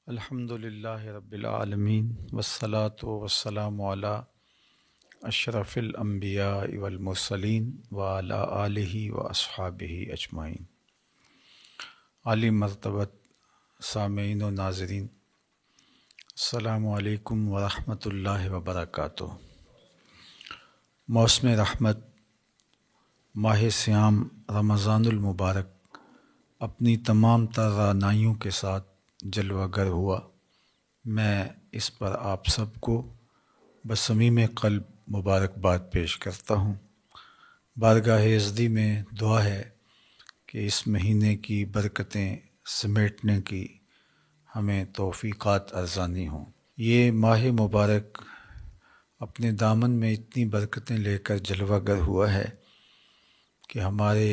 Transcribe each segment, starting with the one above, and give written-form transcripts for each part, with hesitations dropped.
الحمد للہ رب العالمین والصلاة والسلام علی اشرف الانبیاء والمرسلین وعلی آلہ واصحابہ اجمعین۔ عالی مرتبت سامعین و ناظرین، السلام علیکم ورحمۃ اللہ وبرکاتہ۔ موسم رحمت ماہ سیام رمضان المبارک اپنی تمام تر رعنائیوں کے ساتھ جلوہ گر ہوا۔ میں اس پر آپ سب کو بصمیم قلب مبارکباد پیش کرتا ہوں۔ بارگاہ ازدی میں دعا ہے کہ اس مہینے کی برکتیں سمیٹنے کی ہمیں توفیقات ارزانی ہوں۔ یہ ماہ مبارک اپنے دامن میں اتنی برکتیں لے کر جلوہ گر ہوا ہے کہ ہمارے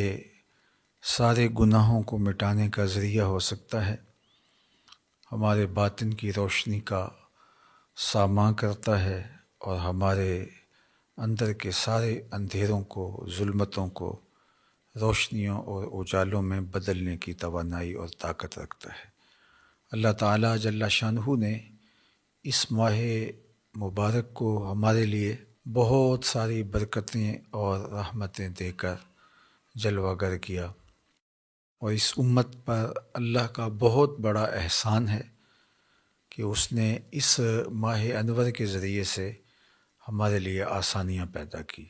سارے گناہوں کو مٹانے کا ذریعہ ہو سکتا ہے، ہمارے باطن کی روشنی کا ساماں کرتا ہے اور ہمارے اندر کے سارے اندھیروں کو، ظلمتوں کو روشنیوں اور اجالوں میں بدلنے کی توانائی اور طاقت رکھتا ہے۔ اللہ تعالیٰ جل شانہ نے اس ماہ مبارک کو ہمارے لیے بہت ساری برکتیں اور رحمتیں دے کر جلوہ گر کیا، اور اس امت پر اللہ کا بہت بڑا احسان ہے کہ اس نے اس ماہ انور کے ذریعے سے ہمارے لیے آسانیاں پیدا کی۔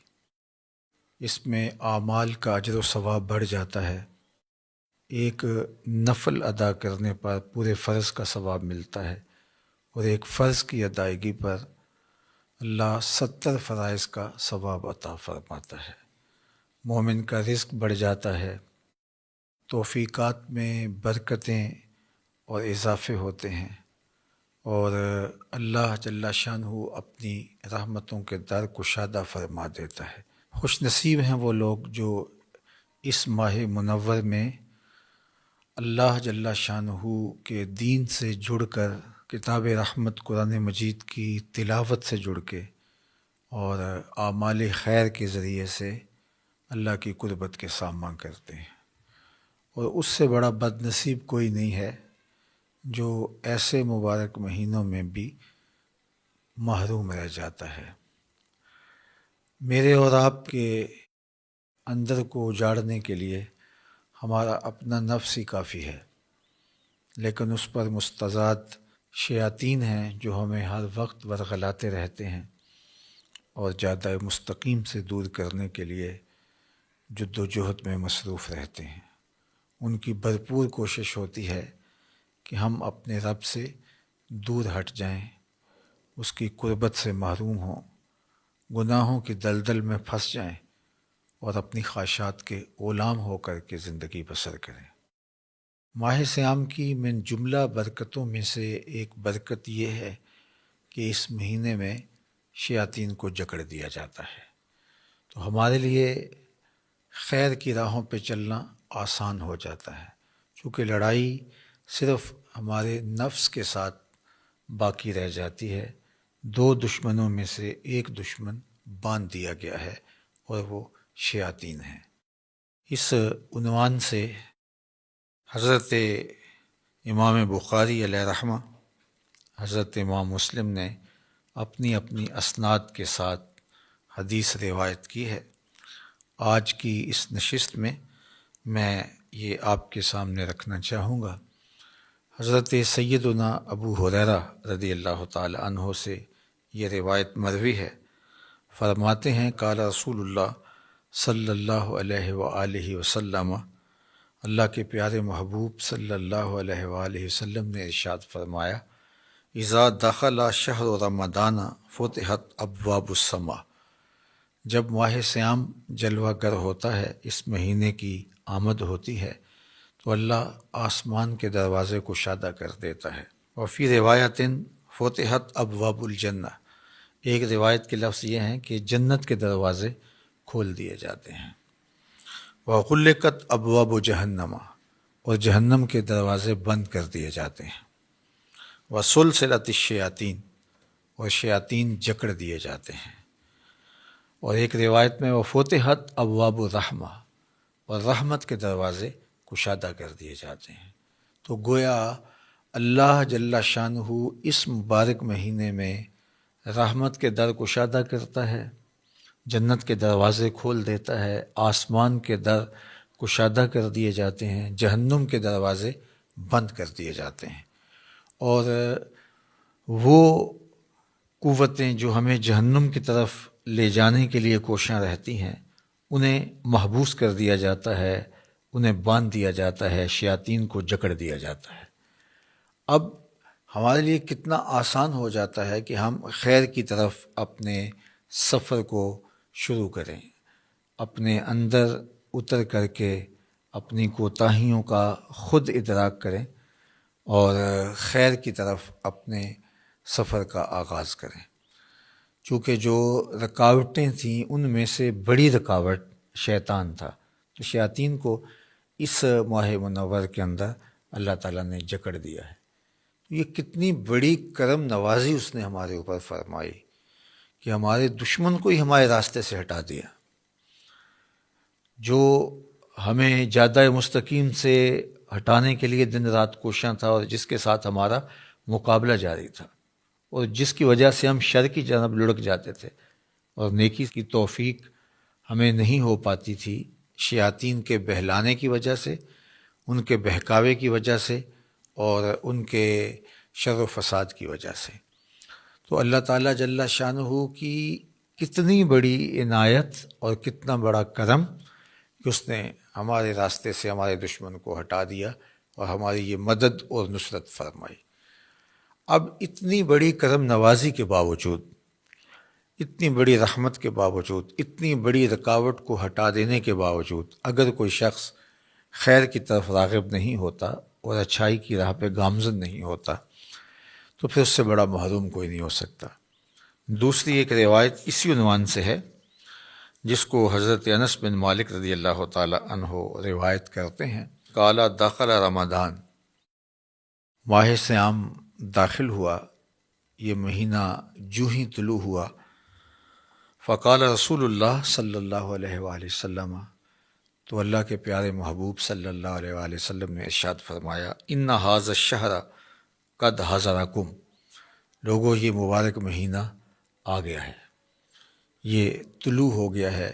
اس میں اعمال کا اجر و ثواب بڑھ جاتا ہے۔ ایک نفل ادا کرنے پر پورے فرض کا ثواب ملتا ہے، اور ایک فرض کی ادائیگی پر اللہ 70 فرائض کا ثواب عطا فرماتا ہے۔ مومن کا رزق بڑھ جاتا ہے، توفیقات میں برکتیں اور اضافے ہوتے ہیں، اور اللہ جل شانہ اپنی رحمتوں کے در کشادہ فرما دیتا ہے۔ خوش نصیب ہیں وہ لوگ جو اس ماہ منور میں اللہ جل شانہ کے دین سے جڑ کر، کتاب رحمت قرآن مجید کی تلاوت سے جڑ کے اور اعمال خیر کے ذریعے سے اللہ کی قربت کے ساماں کرتے ہیں۔ اور اس سے بڑا بد نصیب کوئی نہیں ہے جو ایسے مبارک مہینوں میں بھی محروم رہ جاتا ہے۔ میرے اور آپ کے اندر کو اجاڑنے کے لیے ہمارا اپنا نفس ہی کافی ہے، لیکن اس پر مستضاد شیاطین ہیں جو ہمیں ہر وقت ورغلاتے رہتے ہیں اور جادہ مستقیم سے دور کرنے کے لیے جد و جہد میں مصروف رہتے ہیں۔ ان کی بھرپور کوشش ہوتی ہے کہ ہم اپنے رب سے دور ہٹ جائیں، اس کی قربت سے محروم ہوں، گناہوں کی دلدل میں پھنس جائیں اور اپنی خواہشات کے غلام ہو کر کے زندگی بسر کریں۔ ماہ سیام کی من جملہ برکتوں میں سے ایک برکت یہ ہے کہ اس مہینے میں شیاطین کو جکڑ دیا جاتا ہے، تو ہمارے لیے خیر کی راہوں پہ چلنا آسان ہو جاتا ہے، چونکہ لڑائی صرف ہمارے نفس کے ساتھ باقی رہ جاتی ہے۔ دو دشمنوں میں سے ایک دشمن باندھ دیا گیا ہے اور وہ شیاطین ہیں۔ اس عنوان سے حضرت امام بخاری علیہ رحمہ، حضرت امام مسلم نے اپنی اپنی اسناد کے ساتھ حدیث روایت کی ہے۔ آج کی اس نشست میں میں یہ آپ کے سامنے رکھنا چاہوں گا۔ حضرت سیدنا ابو ہریرہ رضی اللہ تعالی عنہ سے یہ روایت مروی ہے۔ فرماتے ہیں قال رسول اللہ صلی اللہ علیہ وآلہ وسلم، اللہ کے پیارے محبوب صلی اللہ علیہ وآلہ وسلم نے ارشاد فرمایا، اذا دخل شہر رمضان فتحت ابواب السماء، جب ماہ سیام جلوہ گر ہوتا ہے، اس مہینے کی آمد ہوتی ہے، تو اللہ آسمان کے دروازے کشادہ کر دیتا ہے۔ وفی روایت فتحت ابواب الجنہ، ایک روایت کے لفظ یہ ہیں کہ جنت کے دروازے کھول دیے جاتے ہیں۔ وغلقت ابواب جہنم، اور جہنم کے دروازے بند کر دیے جاتے ہیں۔ وسلسلت الشیاطین، اور شیاطین جکڑ دیے جاتے ہیں۔ اور ایک روایت میں وفتحت ابواب الرحمہ، اور رحمت کے دروازے کشادہ کر دیے جاتے ہیں۔ تو گویا اللہ جل شانہ اس مبارک مہینے میں رحمت کے در کشادہ کرتا ہے، جنت کے دروازے کھول دیتا ہے، آسمان کے در کشادہ کر دیے جاتے ہیں، جہنم کے دروازے بند کر دیے جاتے ہیں، اور وہ قوتیں جو ہمیں جہنم کی طرف لے جانے کے لیے کوشاں رہتی ہیں انہیں محبوس کر دیا جاتا ہے، انہیں باندھ دیا جاتا ہے، شیاطین کو جکڑ دیا جاتا ہے۔ اب ہمارے لیے کتنا آسان ہو جاتا ہے کہ ہم خیر کی طرف اپنے سفر کو شروع کریں، اپنے اندر اتر کر کے اپنی کوتاہیوں کا خود ادراک کریں اور خیر کی طرف اپنے سفر کا آغاز کریں۔ چونکہ جو رکاوٹیں تھیں ان میں سے بڑی رکاوٹ شیطان تھا، تو شیاطین کو اس ماہ منور کے اندر اللہ تعالیٰ نے جکڑ دیا ہے۔ یہ کتنی بڑی کرم نوازی اس نے ہمارے اوپر فرمائی کہ ہمارے دشمن کو ہی ہمارے راستے سے ہٹا دیا، جو ہمیں جادہ مستقیم سے ہٹانے کے لیے دن رات کوشاں تھا اور جس کے ساتھ ہمارا مقابلہ جاری تھا، اور جس کی وجہ سے ہم شر کی جانب لڑک جاتے تھے اور نیکی کی توفیق ہمیں نہیں ہو پاتی تھی، شیاطین کے بہلانے کی وجہ سے، ان کے بہکاوے کی وجہ سے اور ان کے شر و فساد کی وجہ سے۔ تو اللہ تعالیٰ جل شانہ کی کتنی بڑی عنایت اور کتنا بڑا کرم کہ اس نے ہمارے راستے سے ہمارے دشمن کو ہٹا دیا اور ہماری یہ مدد اور نصرت فرمائی۔ اب اتنی بڑی کرم نوازی کے باوجود، اتنی بڑی رحمت کے باوجود، اتنی بڑی رکاوٹ کو ہٹا دینے کے باوجود اگر کوئی شخص خیر کی طرف راغب نہیں ہوتا اور اچھائی کی راہ پہ گامزن نہیں ہوتا تو پھر اس سے بڑا محروم کوئی نہیں ہو سکتا۔ دوسری ایک روایت اسی عنوان سے ہے جس کو حضرت انس بن مالک رضی اللہ تعالی عنہ روایت کرتے ہیں، قال دخل رمضان، ماہ صیام داخل ہوا، یہ مہینہ جو ہی طلوع ہوا، فقال رسول اللہ صلی اللہ علیہ وآلہ وسلم، تو اللہ کے پیارے محبوب صلی اللہ علیہ وآلہ وسلم نے ارشاد فرمایا، ان ھذا الشہر قد حضرکم، لوگوں یہ مبارک مہینہ آ گیا ہے، یہ طلوع ہو گیا ہے،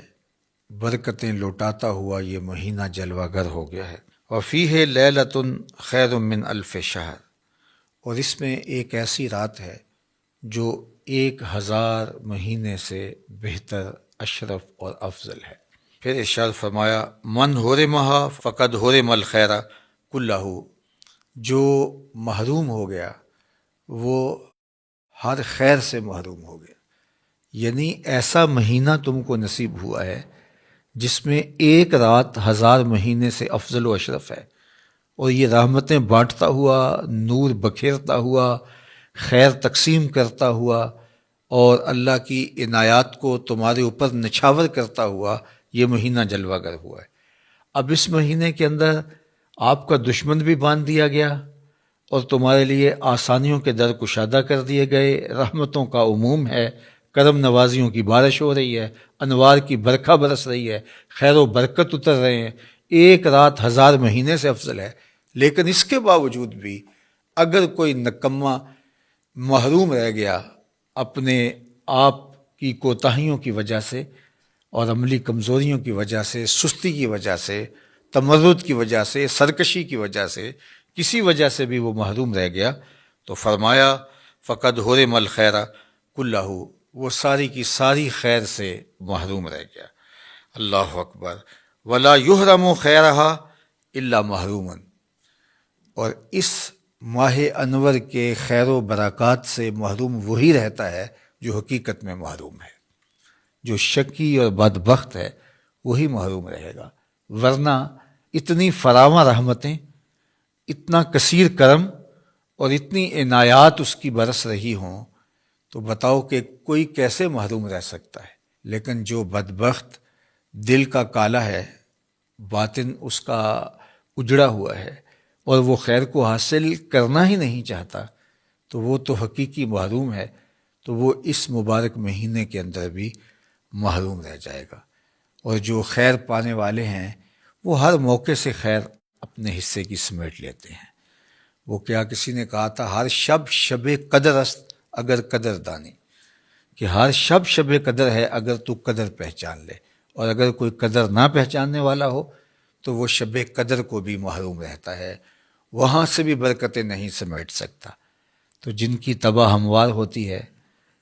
برکتیں لوٹاتا ہوا یہ مہینہ جلوہ گر ہو گیا ہے۔ وفیہ لیلۃ خیر من الف شہر، اور اس میں ایک ایسی رات ہے جو 1000 مہینے سے بہتر، اشرف اور افضل ہے۔ پھر ارشاد فرمایا، من حرمھا فقد حرم الخیر کلہ، جو محروم ہو گیا وہ ہر خیر سے محروم ہو گیا، یعنی ایسا مہینہ تم کو نصیب ہوا ہے جس میں ایک رات 1000 مہینے سے افضل و اشرف ہے، اور یہ رحمتیں بانٹتا ہوا، نور بکھیرتا ہوا، خیر تقسیم کرتا ہوا اور اللہ کی عنایات کو تمہارے اوپر نچھاور کرتا ہوا یہ مہینہ جلوہ گر ہوا ہے۔ اب اس مہینے کے اندر آپ کا دشمن بھی باندھ دیا گیا اور تمہارے لیے آسانیوں کے در کشادہ کر دیے گئے، رحمتوں کا عموم ہے، کرم نوازیوں کی بارش ہو رہی ہے، انوار کی برکھا برس رہی ہے، خیر و برکت اتر رہے ہیں، ایک رات 1000 مہینے سے افضل ہے۔ لیکن اس کے باوجود بھی اگر کوئی نکما محروم رہ گیا اپنے آپ کی کوتاہیوں کی وجہ سے اور عملی کمزوریوں کی وجہ سے، سستی کی وجہ سے، تمرد کی وجہ سے، سرکشی کی وجہ سے، کسی وجہ سے بھی وہ محروم رہ گیا تو فرمایا فقد حرم الخیر کلہ، وہ ساری کی ساری خیر سے محروم رہ گیا۔ اللہ اکبر۔ ولا یحرم خیرہا الا محروما، اور اس ماہ انور کے خیر و برکات سے محروم وہی رہتا ہے جو حقیقت میں محروم ہے، جو شقی اور بدبخت ہے وہی محروم رہے گا، ورنہ اتنی فراواں رحمتیں، اتنا کثیر کرم اور اتنی عنایات اس کی برس رہی ہوں تو بتاؤ کہ کوئی کیسے محروم رہ سکتا ہے۔ لیکن جو بدبخت دل کا کالا ہے، باطن اس کا اجڑا ہوا ہے اور وہ خیر کو حاصل کرنا ہی نہیں چاہتا تو وہ تو حقیقی محروم ہے، تو وہ اس مبارک مہینے کے اندر بھی محروم رہ جائے گا۔ اور جو خیر پانے والے ہیں وہ ہر موقع سے خیر اپنے حصے کی سمیٹ لیتے ہیں، وہ کیا کسی نے کہا تھا ہر شب قدر است اگر قدر دانی، کہ ہر شب قدر ہے اگر تو قدر پہچان لے، اور اگر کوئی قدر نہ پہچاننے والا ہو تو وہ شب قدر کو بھی محروم رہتا ہے، وہاں سے بھی برکتیں نہیں سمیٹ سکتا۔ تو جن کی طبع ہموار ہوتی ہے،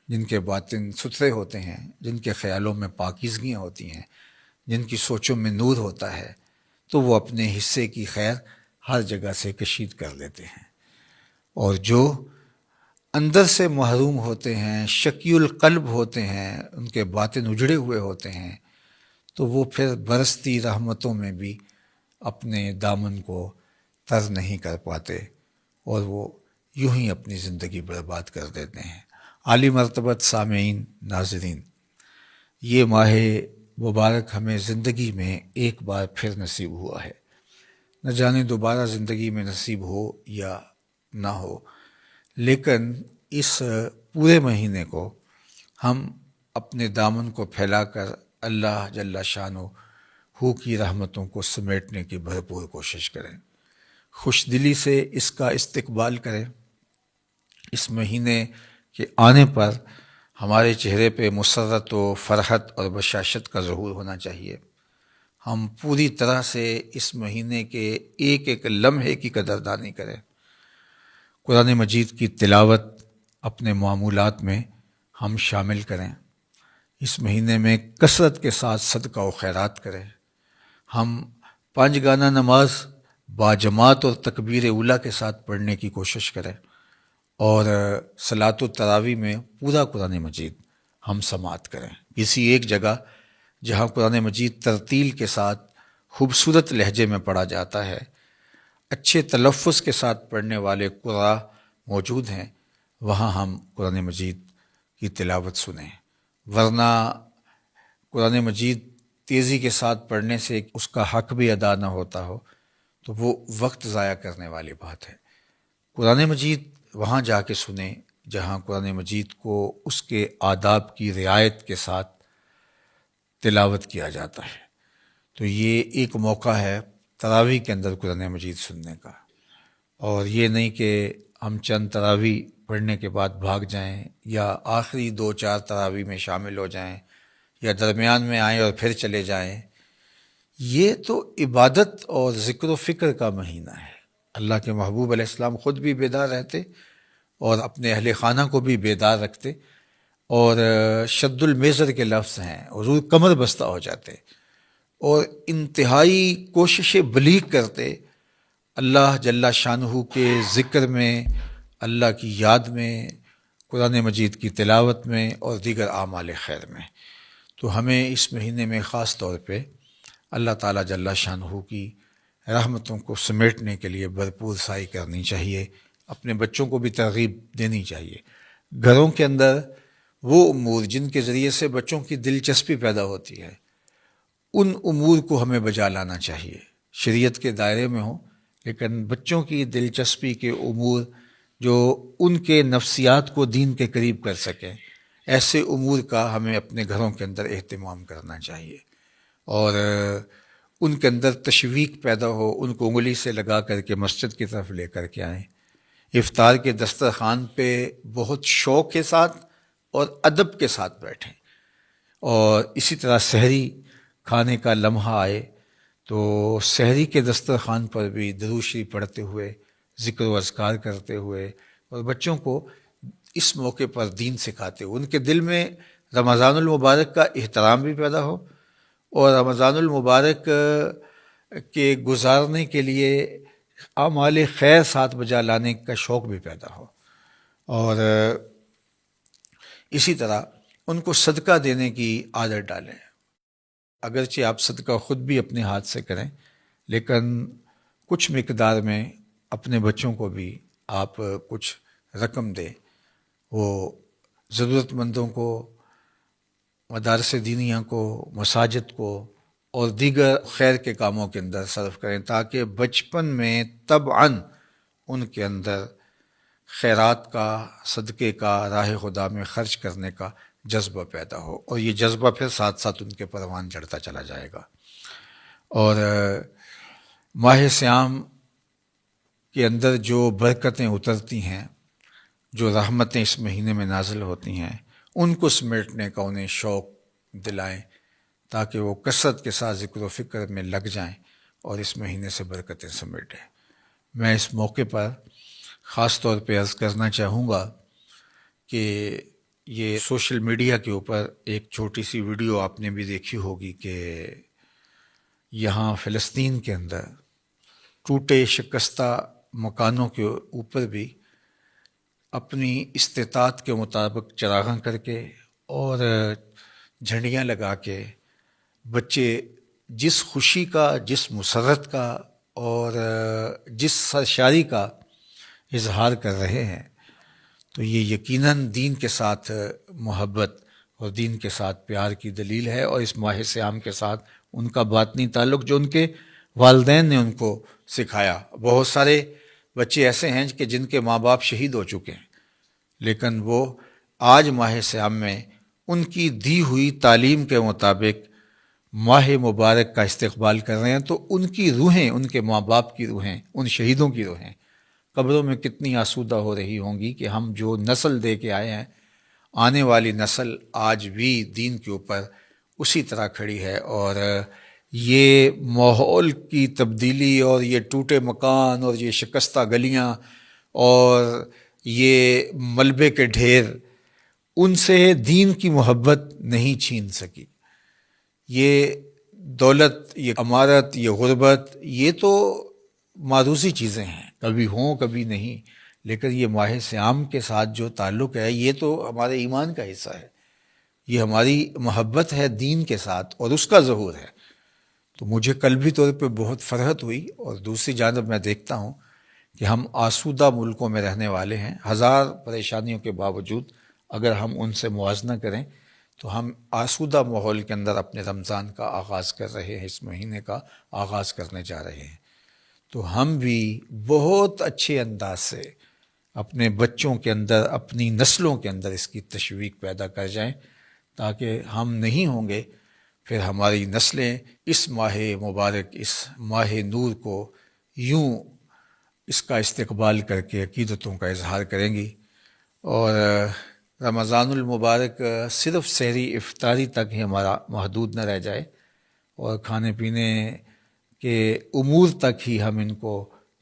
جن کے باطن ستھرے ہوتے ہیں، جن کے خیالوں میں پاکیزگیاں ہوتی ہیں، جن کی سوچوں میں نور ہوتا ہے، تو وہ اپنے حصے کی خیر ہر جگہ سے کشید کر لیتے ہیں۔ اور جو اندر سے محروم ہوتے ہیں، شقی القلب ہوتے ہیں، ان کے باطن اجڑے ہوئے ہوتے ہیں، تو وہ پھر برستی رحمتوں میں بھی اپنے دامن کو تر نہیں کر پاتے، اور وہ یوں ہی اپنی زندگی برباد کر دیتے ہیں۔ عالی مرتبت سامعین، ناظرین، یہ ماہ مبارک ہمیں زندگی میں ایک بار پھر نصیب ہوا ہے، نہ جانے دوبارہ زندگی میں نصیب ہو یا نہ ہو، لیکن اس پورے مہینے کو ہم اپنے دامن کو پھیلا کر اللہ جل شانہ کی رحمتوں کو سمیٹنے کی بھرپور کوشش کریں، خوش دلی سے اس کا استقبال کریں۔ اس مہینے کے آنے پر ہمارے چہرے پہ مسرت و فرحت اور بشاشت کا ظہور ہونا چاہیے۔ ہم پوری طرح سے اس مہینے کے ایک ایک لمحے کی قدردانی کریں، قرآن مجید کی تلاوت اپنے معمولات میں ہم شامل کریں، اس مہینے میں کثرت کے ساتھ صدقہ و خیرات کریں، ہم 5 گانہ نماز باجماعت اور تکبیر اولیٰ کے ساتھ پڑھنے کی کوشش کریں، اور صلاۃ التراویح میں پورا قرآن مجید ہم سماعت کریں۔ کسی ایک جگہ جہاں قرآن مجید ترتیل کے ساتھ خوبصورت لہجے میں پڑھا جاتا ہے، اچھے تلفظ کے ساتھ پڑھنے والے قراء موجود ہیں، وہاں ہم قرآن مجید کی تلاوت سنیں، ورنہ قرآن مجید تیزی کے ساتھ پڑھنے سے اس کا حق بھی ادا نہ ہوتا ہو تو وہ وقت ضائع کرنے والی بات ہے۔ قرآن مجید وہاں جا کے سنیں جہاں قرآن مجید کو اس کے آداب کی رعایت کے ساتھ تلاوت کیا جاتا ہے۔ تو یہ ایک موقع ہے تراویح کے اندر قرآن مجید سننے کا، اور یہ نہیں کہ ہم چند تراویح پڑھنے کے بعد بھاگ جائیں، یا آخری 2-4 تراویح میں شامل ہو جائیں، یا درمیان میں آئیں اور پھر چلے جائیں۔ یہ تو عبادت اور ذکر و فکر کا مہینہ ہے۔ اللہ کے محبوب علیہ السلام خود بھی بیدار رہتے اور اپنے اہل خانہ کو بھی بیدار رکھتے، اور شد المیزر کے لفظ ہیں، حضور کمر بستہ ہو جاتے اور انتہائی کوشش بلیغ کرتے اللہ جل شانہ کے ذکر میں، اللہ کی یاد میں، قرآن مجید کی تلاوت میں اور دیگر اعمال خیر میں۔ تو ہمیں اس مہینے میں خاص طور پہ اللہ تعالیٰ جل شانہ کی رحمتوں کو سمیٹنے کے لیے بھرپور سعی کرنی چاہیے، اپنے بچوں کو بھی ترغیب دینی چاہیے۔ گھروں کے اندر وہ امور جن کے ذریعے سے بچوں کی دلچسپی پیدا ہوتی ہے، ان امور کو ہمیں بجا لانا چاہیے، شریعت کے دائرے میں ہوں، لیکن بچوں کی دلچسپی کے امور جو ان کے نفسیات کو دین کے قریب کر سکیں، ایسے امور کا ہمیں اپنے گھروں کے اندر اہتمام کرنا چاہیے، اور ان کے اندر تشویق پیدا ہو، ان کو انگلی سے لگا کر کے مسجد کی طرف لے کر کے آئیں، افطار کے دسترخوان پہ بہت شوق کے ساتھ اور ادب کے ساتھ بیٹھیں، اور اسی طرح سحری کھانے کا لمحہ آئے تو سحری کے دسترخوان پر بھی درود شریف پڑھتے ہوئے، ذکر و اذکار کرتے ہوئے، اور بچوں کو اس موقع پر دین سکھاتے ہوئے ان کے دل میں رمضان المبارک کا احترام بھی پیدا ہو، اور رمضان المبارک کے گزارنے کے لیے اعمال خیر ساتھ بجا لانے کا شوق بھی پیدا ہو، اور اسی طرح ان کو صدقہ دینے کی عادت ڈالیں۔ اگرچہ آپ صدقہ خود بھی اپنے ہاتھ سے کریں، لیکن کچھ مقدار میں اپنے بچوں کو بھی آپ کچھ رقم دیں، وہ ضرورت مندوں کو، مدارس دینیہ کو، مساجد کو اور دیگر خیر کے کاموں کے اندر صرف کریں، تاکہ بچپن میں طبعاً ان کے اندر خیرات کا، صدقے کا، راہ خدا میں خرچ کرنے کا جذبہ پیدا ہو، اور یہ جذبہ پھر ساتھ ساتھ ان کے پروان چڑھتا چلا جائے گا۔ اور ماہ صیام کے اندر جو برکتیں اترتی ہیں، جو رحمتیں اس مہینے میں نازل ہوتی ہیں، ان کو سمیٹنے کا انہیں شوق دلائیں تاکہ وہ کثرت کے ساتھ ذکر و فکر میں لگ جائیں اور اس مہینے سے برکتیں سمیٹیں۔ میں اس موقع پر خاص طور پہ عرض کرنا چاہوں گا کہ یہ سوشل میڈیا کے اوپر ایک چھوٹی سی ویڈیو آپ نے بھی دیکھی ہوگی کہ یہاں فلسطین کے اندر ٹوٹے شکستہ مکانوں کے اوپر بھی اپنی استطاعت کے مطابق چراغاں کر کے اور جھنڈیاں لگا کے بچے جس خوشی کا، جس مسرت کا اور جس سرشاری کا اظہار کر رہے ہیں، تو یہ یقیناً دین کے ساتھ محبت اور دین کے ساتھ پیار کی دلیل ہے، اور اس ماہ صیام کے ساتھ ان کا باطنی تعلق جو ان کے والدین نے ان کو سکھایا۔ بہت سارے بچے ایسے ہیں کہ جن کے ماں باپ شہید ہو چکے ہیں، لیکن وہ آج ماہ صیام میں ان کی دی ہوئی تعلیم کے مطابق ماہ مبارک کا استقبال کر رہے ہیں، تو ان کی روحیں، ان کے ماں باپ کی روحیں، ان شہیدوں کی روحیں قبروں میں کتنی آسودہ ہو رہی ہوں گی کہ ہم جو نسل دے کے آئے ہیں، آنے والی نسل آج بھی دین کے اوپر اسی طرح کھڑی ہے، اور یہ ماحول کی تبدیلی اور یہ ٹوٹے مکان اور یہ شکستہ گلیاں اور یہ ملبے کے ڈھیر ان سے دین کی محبت نہیں چھین سکی۔ یہ دولت، یہ امارت، یہ غربت، یہ تو معروضی چیزیں ہیں، کبھی ہوں کبھی نہیں، لیکن یہ ماہ صیام کے ساتھ جو تعلق ہے یہ تو ہمارے ایمان کا حصہ ہے، یہ ہماری محبت ہے دین کے ساتھ اور اس کا ظہور ہے۔ تو مجھے قلبی طور پہ بہت فرحت ہوئی، اور دوسری جانب میں دیکھتا ہوں کہ ہم آسودہ ملکوں میں رہنے والے ہیں، ہزار پریشانیوں کے باوجود اگر ہم ان سے موازنہ کریں تو ہم آسودہ ماحول کے اندر اپنے رمضان کا آغاز کر رہے ہیں، اس مہینے کا آغاز کرنے جا رہے ہیں۔ تو ہم بھی بہت اچھے انداز سے اپنے بچوں کے اندر، اپنی نسلوں کے اندر اس کی تشویق پیدا کر جائیں، تاکہ ہم نہیں ہوں گے پھر ہماری نسلیں اس ماہ مبارک، اس ماہ نور کو یوں اس کا استقبال کر کے عقیدتوں کا اظہار کریں گی، اور رمضان المبارک صرف سحری افطاری تک ہی ہمارا محدود نہ رہ جائے، اور کھانے پینے کے امور تک ہی ہم ان کو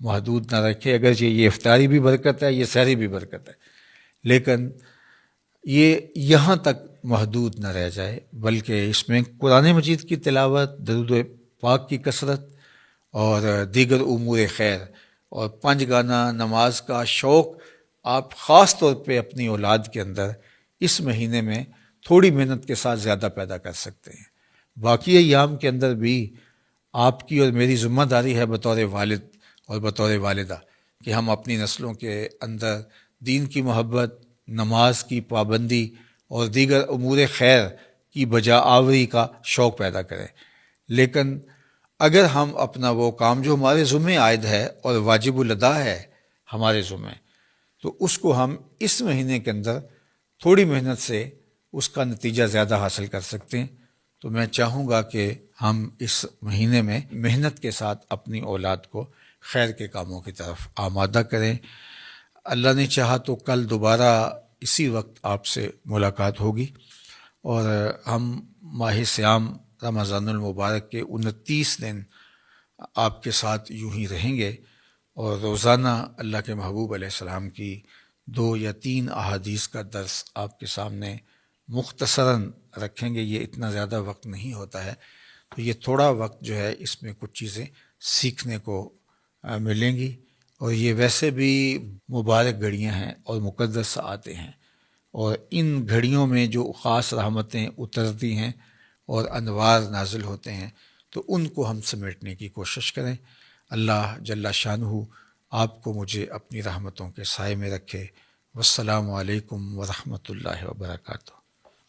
محدود نہ رکھیں۔ اگرچہ یہ افطاری بھی برکت ہے، یہ سحری بھی برکت ہے، لیکن یہ یہاں تک محدود نہ رہ جائے، بلکہ اس میں قرآن مجید کی تلاوت، درود پاک کی کثرت اور دیگر امور خیر اور 5 گانا نماز کا شوق آپ خاص طور پہ اپنی اولاد کے اندر اس مہینے میں تھوڑی محنت کے ساتھ زیادہ پیدا کر سکتے ہیں۔ باقی ایام کے اندر بھی آپ کی اور میری ذمہ داری ہے بطور والد اور بطور والدہ کہ ہم اپنی نسلوں کے اندر دین کی محبت، نماز کی پابندی اور دیگر امور خیر کی بجا آوری کا شوق پیدا کریں۔ لیکن اگر ہم اپنا وہ کام جو ہمارے ذمہ عائد ہے اور واجب الادا ہے ہمارے ذمہ، تو اس کو ہم اس مہینے کے اندر تھوڑی محنت سے اس کا نتیجہ زیادہ حاصل کر سکتے ہیں۔ تو میں چاہوں گا کہ ہم اس مہینے میں محنت کے ساتھ اپنی اولاد کو خیر کے کاموں کی طرف آمادہ کریں۔ اللہ نے چاہا تو کل دوبارہ اسی وقت آپ سے ملاقات ہوگی، اور ہم ماہ صیام رمضان المبارک کے 29 دن آپ کے ساتھ یوں ہی رہیں گے، اور روزانہ اللہ کے محبوب علیہ السلام کی 2 یا 3 احادیث کا درس آپ کے سامنے مختصراً رکھیں گے۔ یہ اتنا زیادہ وقت نہیں ہوتا ہے، تو یہ تھوڑا وقت جو ہے اس میں کچھ چیزیں سیکھنے کو ملیں گی، اور یہ ویسے بھی مبارک گھڑیاں ہیں اور مقدس ساعتیں ہیں، اور ان گھڑیوں میں جو خاص رحمتیں اترتی ہیں اور انوار نازل ہوتے ہیں، تو ان کو ہم سمیٹنے کی کوشش کریں۔ اللہ جل شانہ آپ کو مجھے اپنی رحمتوں کے سائے میں رکھے۔ والسلام علیکم ورحمۃ اللہ وبرکاتہ۔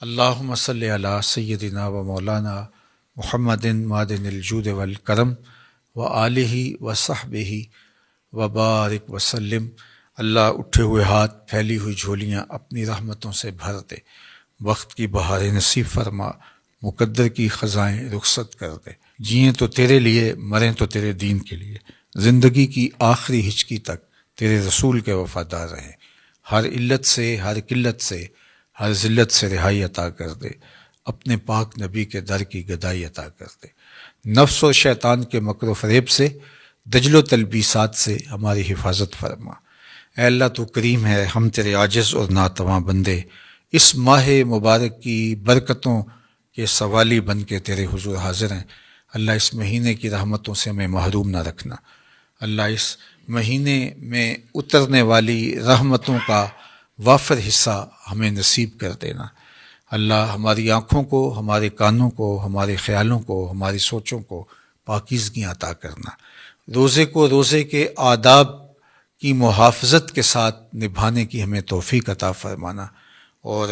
اللہم صلی علی سیدنا و مولانا محمد معدن الجود والکرم وآلہ وصحبہ وبارک وسلم۔ اللہ اٹھے ہوئے ہاتھ، پھیلی ہوئی جھولیاں اپنی رحمتوں سے بھر دے، وقت کی بہاریں نصیب فرما، مقدر کی خزائیں رخصت کر دے۔ جئیں تو تیرے لیے، مریں تو تیرے دین کے لیے۔ زندگی کی آخری ہچکی تک تیرے رسول کے وفادار رہیں، ہر علت سے، ہر قلت سے، ہر ذلت سے رہائی عطا کر دے، اپنے پاک نبی کے در کی گدائی عطا کر دے، نفس و شیطان کے مکر و فریب سے، دجل و تلبیسات سے ہماری حفاظت فرما۔ اے اللہ تو کریم ہے، ہم تیرے عاجز اور ناتواں بندے اس ماہ مبارک کی برکتوں کے سوالی بن کے تیرے حضور حاضر ہیں۔ اللہ اس مہینے کی رحمتوں سے ہمیں محروم نہ رکھنا، اللہ اس مہینے میں اترنے والی رحمتوں کا وافر حصہ ہمیں نصیب کر دینا۔ اللہ ہماری آنکھوں کو، ہمارے کانوں کو، ہمارے خیالوں کو، ہماری سوچوں کو پاکیزگی عطا کرنا، روزے کو روزے کے آداب کی محافظت کے ساتھ نبھانے کی ہمیں توفیق عطا فرمانا، اور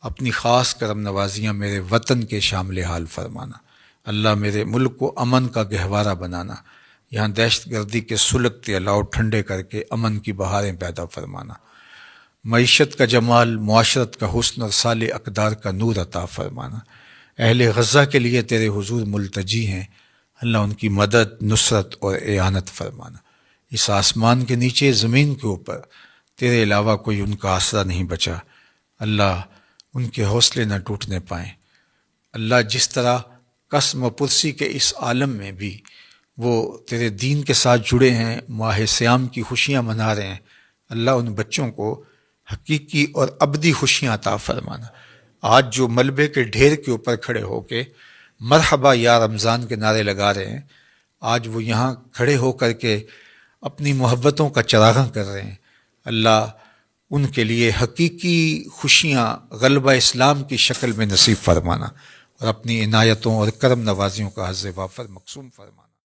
اپنی خاص کرم نوازیاں میرے وطن کے شامل حال فرمانا۔ اللہ میرے ملک کو امن کا گہوارہ بنانا، یہاں دہشت گردی کے سلگتے الاؤ ٹھنڈے کر کے امن کی بہاریں پیدا فرمانا، معیشت کا جمال، معاشرت کا حسن اور صالح اقدار کا نور عطا فرمانا۔ اہل غزہ کے لیے تیرے حضور ملتجی ہیں، اللہ ان کی مدد، نصرت اور اعانت فرمانا۔ اس آسمان کے نیچے، زمین کے اوپر تیرے علاوہ کوئی ان کا آسرا نہیں بچا، اللہ ان کے حوصلے نہ ٹوٹنے پائیں۔ اللہ جس طرح قسم و پرسی کے اس عالم میں بھی وہ تیرے دین کے ساتھ جڑے ہیں، ماہ سیام کی خوشیاں منا رہے ہیں، اللہ ان بچوں کو حقیقی اور ابدی خوشیاں عطا فرمانا۔ آج جو ملبے کے ڈھیر کے اوپر کھڑے ہو کے مرحبا یا رمضان کے نعرے لگا رہے ہیں، آج وہ یہاں کھڑے ہو کر کے اپنی محبتوں کا چراغاں کر رہے ہیں، اللہ ان کے لیے حقیقی خوشیاں غلبہ اسلام کی شکل میں نصیب فرمانا، اور اپنی عنایتوں اور کرم نوازیوں کا حظ وافر مقسوم فرمانا۔